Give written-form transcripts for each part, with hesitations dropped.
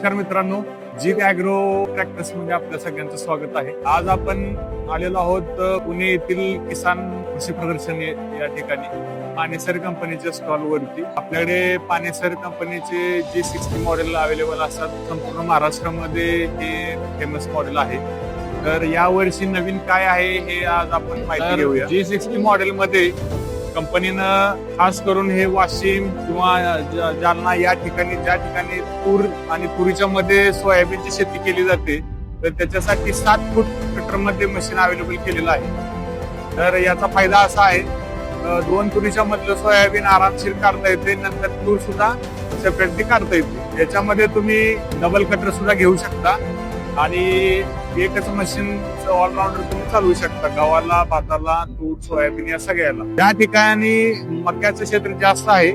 नमस्कार मित्रांनो, जीत agro tractors मध्ये आपल्या सगळ्यांचं स्वागत आहे. आज आपण आलेलो आहोत पुणे येथील किसान कृषी प्रदर्शन या ठिकाणी पानेसर कंपनीच्या स्टॉल वरती. आपल्याकडे पानेसर कंपनीचे G60 मॉडेल अवेलेबल असतात. संपूर्ण महाराष्ट्रामध्ये हे फेमस मॉडेल आहे. तर या वर्षी नवीन काय आहे हे आज आपण माहिती घेऊया. G60 मॉडेल मध्ये कंपनीनं खास करून हे वाशिम किंवा जालना या ठिकाणी ज्या ठिकाणी तूर आणि तुरीच्या मध्ये सोयाबीनची शेती केली जाते तर त्याच्यासाठी 7 फूट कटर मध्ये मशीन अवेलेबल केलेलं आहे. तर याचा फायदा असा आहे, 2 तुरीच्या मधलं सोयाबीन आरामशीर काढता येते, नंतर तूर सुद्धा सेपरेटली काढता येते. याच्यामध्ये तुम्ही डबल कटर सुद्धा घेऊ शकता आणि एकच मशीन ऑलराऊंडर तुम्ही चालवू शकता. गव्हाला, भाताला, तूर, सोयाबीन या सगळ्याला. त्या ठिकाणी मक्याचं क्षेत्र जास्त आहे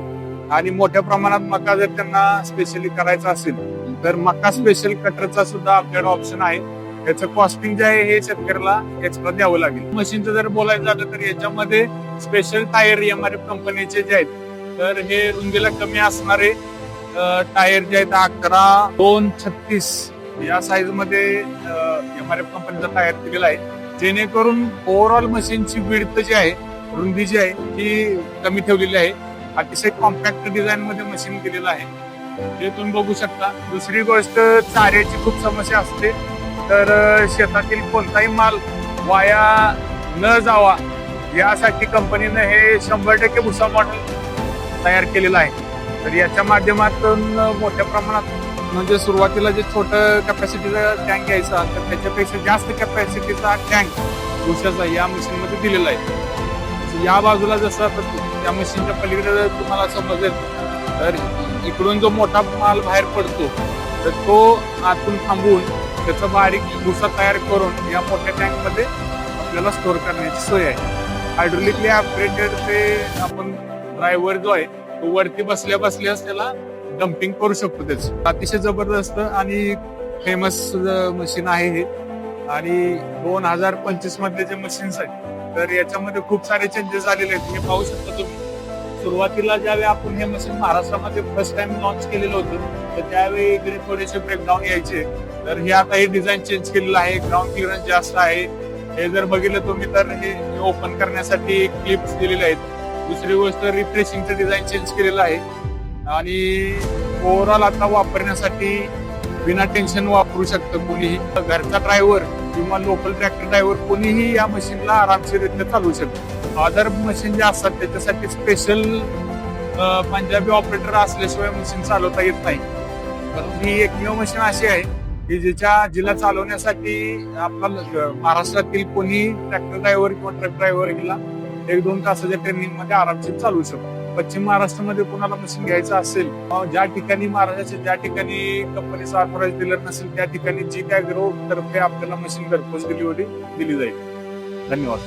आणि मोठ्या प्रमाणात मका जर त्यांना स्पेशली करायचा असेल तर मका स्पेशल कटरचा सुद्धा आपल्याकडे ऑप्शन आहे. याचं कॉस्टिंग जे आहे हे शेतकऱ्याला एक्स्ट्रा द्यावं लागेल. मशीनचं जर बोलायचं झालं तर याच्यामध्ये स्पेशल टायर MRF कंपनीचे जे आहेत तर हे रुंदीला कमी असणारे टायर जे आहेत 11, 2, 36 या साईज मध्ये MRF कंपनीचा टायर दिलेला आहे, जेणेकरून ओव्हरऑल मशीनची विड्थ जी आहे, रुंदी जी आहे ती कमी ठेवलेली आहे. अतिशय कॉम्पॅक्ट डिझाईन मध्ये मशीन केलेलं आहे, हे तुम्ही बघू शकता. दुसरी गोष्ट, चाऱ्याची खूप समस्या असते, तर शेतातील कोणताही माल वाया न जावा यासाठी कंपनीने हे 100% भुसा मॉडेल तयार केलेलं आहे. तर याच्या माध्यमातून मोठ्या प्रमाणात म्हणजे सुरुवातीला जे छोटं कॅपॅसिटीचा टँक घ्यायचा तर त्याच्यापेक्षा जास्त कॅपॅसिटीचा टँक भुशाचा या मशीन मध्ये दिलेला आहे. या बाजूला जसं त्या मशीनच्या पलीकडे जर तुम्हाला समजेल तर इकडून जो मोठा माल बाहेर पडतो तर तो आतून थांबवून त्याचा बारीक भुसा तयार करून या मोठ्या टँक मध्ये आपल्याला स्टोअर करण्याची सोय आहे. हायड्रोलिकली ऑपरेटेड ते आपण ड्रायव्हर जो आहे तो वरती बसल्या बसल्यास त्याला डम्पिंग करू शकतो. त्याचं अतिशय जबरदस्त आणि फेमस मशीन आहे हे. आणि 2025 मधले जे मशीन्स आहेत तर याच्यामध्ये खूप सारे चेंजेस आलेले आहेत. तुम्ही पाहू शकता. तुम्ही सुरुवातीला ज्यावेळी आपण हे मशीन महाराष्ट्रामध्ये फर्स्ट टाइम लॉन्च केलेलं होतं तर त्यावेळी इकडे थोडेसे ब्रेकडाऊन यायचे. तर हे आता हे डिझाईन चेंज केलेलं आहे, ग्राउंड क्लिअरन्स जास्त आहे. हे जर बघितलं तुम्ही तर हे ओपन करण्यासाठी क्लिप्स दिलेले आहेत. दुसरी गोष्ट, रिफ्रेशिंगचं डिझाईन चेंज केलेलं आहे आणि ओव्हरऑल आता वापरण्यासाठी बिना टेन्शन वापरू शकतं कोणीही. घरचा ड्रायव्हर किंवा लोकल ट्रॅक्टर ड्रायव्हर कोणीही या मशीनला आरामशीररित्या चालवू शकतो. अदर मशीन जे असतात त्याच्यासाठी स्पेशल पंजाबी ऑपरेटर असल्याशिवाय मशीन चालवता येत नाही. परंतु ही एकमेव मशीन अशी आहे की जिला चालवण्यासाठी आपला महाराष्ट्रातील कोणी ट्रॅक्टर ड्रायव्हर किंवा ट्रक ड्रायव्हर हिला 1-2 तासाच्या ट्रेनिंग मध्ये आरामशीर चालवू शकतो. पश्चिम महाराष्ट्रामध्ये कोणाला मशीन घ्यायचं असेल, ज्या ठिकाणी महाराष्ट्राच्या ज्या ठिकाणी कंपनीचा ऑथराइज डीलर नसेल त्या ठिकाणी जीत ॲग्रो तर्फे आपल्याला मशीन घरपोच डिलिव्हरी दिली जाईल. धन्यवाद.